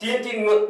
3-3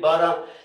12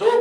2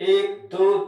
1 2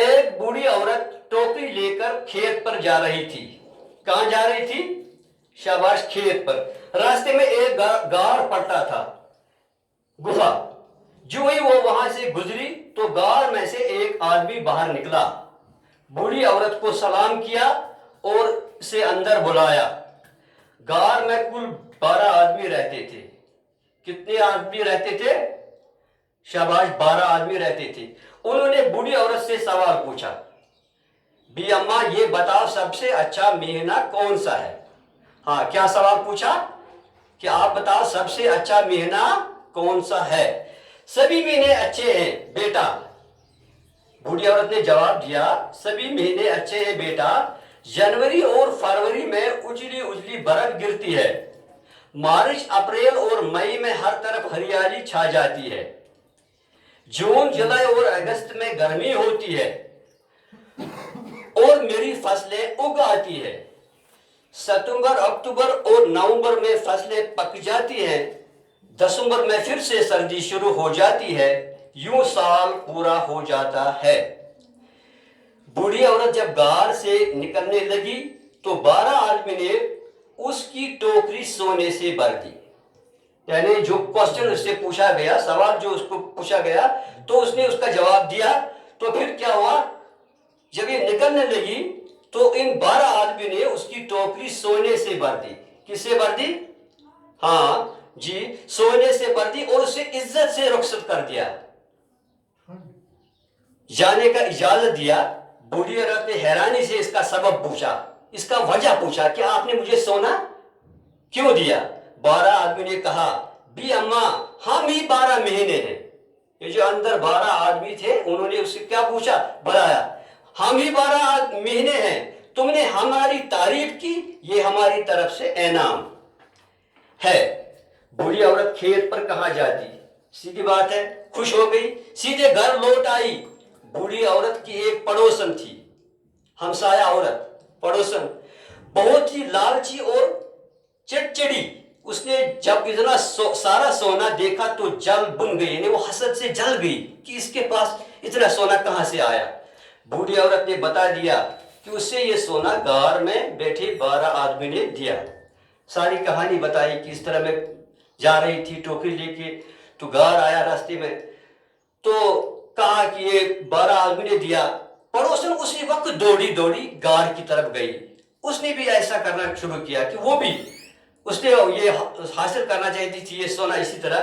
ایک بوڑھی عورت ٹوکری لے کر کھیت پر جا رہی تھی. کہاں جا رہی تھی؟ شاباش، کھیت پر. راستے میں ایک غار پڑتا تھا، گفا. جو ہی وہ وہاں سے گزری تو غار میں سے ایک آدمی باہر نکلا، بوڑھی عورت کو سلام کیا اور اسے اندر بلایا. غار میں کل 12 آدمی رہتے تھے. کتنے آدمی رہتے تھے؟ شاباش، 12 آدمی رہتے تھے. انہوں نے بوڑھی عورت سے سوال پوچھا، بی اماں یہ بتاؤ سب سے اچھا مہینہ کون سا ہے؟ ہاں، کیا سوال پوچھا کہ آپ بتاؤ سب سے اچھا مہینہ کون سا ہے؟ سبھی مہینے اچھے ہیں بیٹا. بوڑھی عورت نے جواب دیا، سبھی مہینے اچھے ہیں بیٹا. جنوری اور فروری میں اجلی اجلی برف گرتی ہے. مارچ، اپریل اور مئی میں ہر طرف ہریالی چھا جاتی ہے. جون، جولائی اور اگست میں گرمی ہوتی ہے اور میری فصلیں اگ آتی ہے. ستمبر، اکتوبر اور نومبر میں فصلیں پک جاتی ہیں. دسمبر میں پھر سے سردی شروع ہو جاتی ہے. یوں سال پورا ہو جاتا ہے. بوڑھی عورت جب غار سے نکلنے لگی تو 12 آدمی نے اس کی ٹوکری سونے سے بھر دی. یعنی جو کوسچن اس سے پوچھا گیا، سوال جو اس کو پوچھا گیا تو اس نے اس کا جواب دیا. تو پھر کیا ہوا؟ جب یہ نکلنے لگی تو ان 12 آدمی نے اس کی ٹوکری سونے سے بھر دی. کس سے بھر دی؟ ہاں جی، سونے سے بھر دی اور اسے عزت سے رخصت کر دیا، جانے کا اجازت دیا. بوڑھی عورت نے حیرانی سے اس کا سبب پوچھا، اس کا وجہ پوچھا کہ آپ نے مجھے سونا کیوں دیا؟ 12 آدمی نے کہا، بی اماں ہم ہی 12 مہینے ہیں. یہ جو اندر 12 آدمی تھے انہوں نے اس سے کیا پوچھا؟ بتایا، ہم ہی 12 مہینے ہیں. تم نے ہماری تعریف کی، یہ ہماری طرف سے انعام ہے. بوڑھی عورت کھیت پر کہاں جاتی؟ سیدھی بات ہے، خوش ہو گئی، سیدھے گھر لوٹ آئی. بوڑھی عورت کی ایک پڑوسن تھی، ہمسایہ عورت، پڑوسن، بہت ہی لالچی اور چڑچڑی. اس نے جب اتنا سارا سونا دیکھا تو جل بن گئی، یعنی وہ حسد سے جل گئی کہ اس کے پاس اتنا سونا کہاں سے آیا. بوڑھی عورت نے بتا دیا کہ اس سے یہ سونا غار میں بیٹھے 12 آدمی نے دیا. ساری کہانی بتائی کہ اس طرح میں جا رہی تھی ٹوکری لے کے تو غار آیا راستے میں، تو کہا کہ یہ 12 آدمی نے دیا. پڑوسن اسی وقت دوڑی غار کی طرف گئی. اس نے بھی ایسا کرنا شروع کیا کہ وہ بھی اس نے یہ حاصل کرنا چاہتی تھی یہ سونا اسی طرح.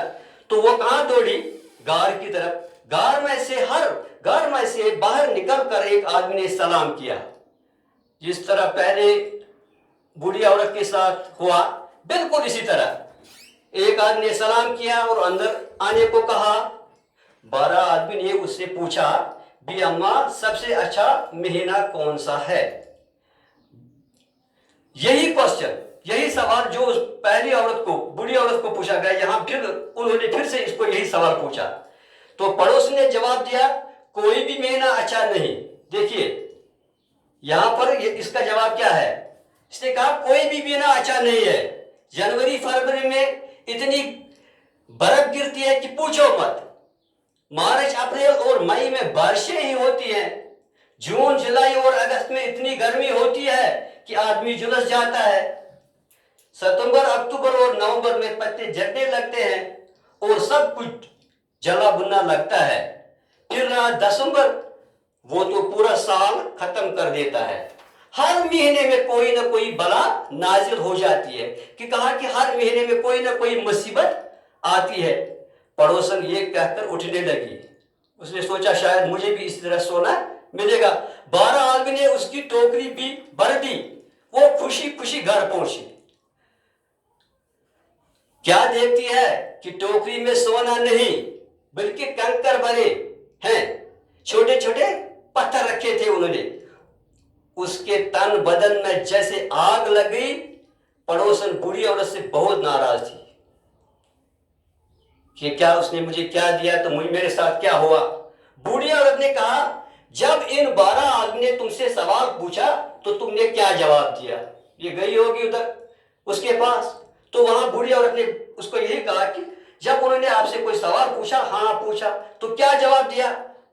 تو وہ کہاں دوڑی؟ غار کی طرف. غار میں سے باہر نکل کر ایک آدمی نے سلام کیا، جس طرح پہلے بوڑھی عورت کے ساتھ ہوا بالکل اسی طرح. ایک آدمی نے سلام کیا اور اندر آنے کو کہا. 12 آدمی نے اس سے پوچھا، بی اماں سب سے اچھا مہینہ کون سا ہے؟ یہی کوسچن، یہی سوال جو اس پہلی عورت کو، بوڑھی عورت کو پوچھا گیا، یہاں پھر انہوں نے پھر سے اس کو یہی سوال پوچھا. تو پڑوس نے جواب دیا، کوئی بھی مہینہ اچھا نہیں. دیکھیے یہاں پر اس کا جواب کیا ہے؟ اس نے کہا کوئی بھی مہینہ اچھا نہیں ہے. جنوری فروری میں اتنی برف گرتی ہے کہ پوچھو مت. مارچ، اپریل اور مئی میں بارشیں ہی ہوتی ہیں. جون، جولائی اور اگست میں اتنی گرمی ہوتی ہے کہ آدمی جلس جاتا ہے. ستمبر، اکتوبر اور نومبر میں پتے جھڑنے لگتے ہیں اور سب کچھ جلا بننا لگتا ہے. پھر رہا دسمبر، وہ تو پورا سال ختم کر دیتا ہے. ہر مہینے میں کوئی نہ کوئی بلا نازل ہو جاتی ہے، کہ کہا کہ ہر مہینے میں کوئی نہ کوئی مصیبت آتی ہے. پڑوسن یہ کہہ کر اٹھنے لگی. اس نے سوچا شاید مجھے بھی اس طرح سونا ملے گا. 12 آدمی نے اس کی ٹوکری بھی بھر دی. وہ خوشی خوشی گھر پہنچی. کیا دیکھتی ہے کہ ٹوکری میں سونا نہیں بلکہ کنکر بھرے ہیں، چھوٹے چھوٹے پتھر رکھے تھے انہوں نے. اس کے تن بدن میں جیسے آگ لگ گئی. پڑوسن بوڑھی عورت سے بہت ناراض تھی کہ کیا اس نے مجھے کیا دیا تو میرے ساتھ کیا ہوا. بوڑھی عورت نے کہا، جب ان 12 آدمی نے تم سے سوال پوچھا تو تم نے کیا جواب دیا؟ یہ گئی ہوگی ادھر اس کے پاس. تو وہاں بوڑھی عورت نے اس کو یہی کہا کہ جب انہوں نے آپ سے کوئی سوال پوچھا، ہاں پوچھا، تو کیا جواب دیا؟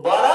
12